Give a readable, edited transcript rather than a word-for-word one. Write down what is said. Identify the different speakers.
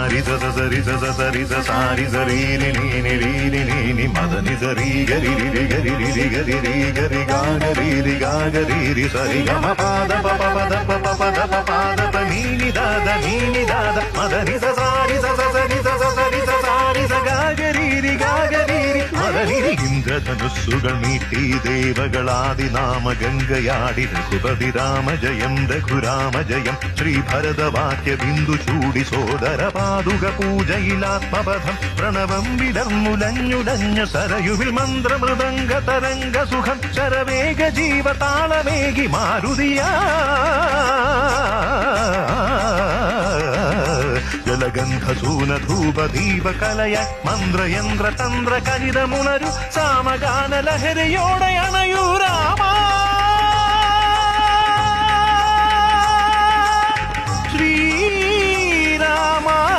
Speaker 1: సారి స సరి స సరి స సారి సరీరి నీని రీరి నీని మదని సరి గరి రి గరి రి గరి రి గరి గాగరి సరి గమ పాద ప పద ప పద ప పాద ప నీని దాద మదని స సారి స సరి స సరి స సారి స గాగరి മദനി ഇന്ദ്രധനുസ്സുകൾ നീട്ടി ദേവകളാദിനാമ ഗംഗയാടി രഘുപതി രാമ ജയം രഘുരാമ ജയം ശ്രീഭരതവാക്യ ബിന്ദു ചൂടി സോദര പാതുക പൂജയിലാത്മപഥം പ്രണവം വിടർമുലഞ്ഞുടഞ്ഞ സരയുവിൽ മന്ത്രമൃദംഗ തരംഗ സുഖം ശരവേഗ ജീവതാളമേകി മാരുതിയാ ജലഗന്ധസൂന ധൂപദീപ കലയ മന്ത്രയന്ത്ര തന്ത്ര കരിതമുണരു സാമഗാന ലഹരിയോടെ അണയൂ രാമ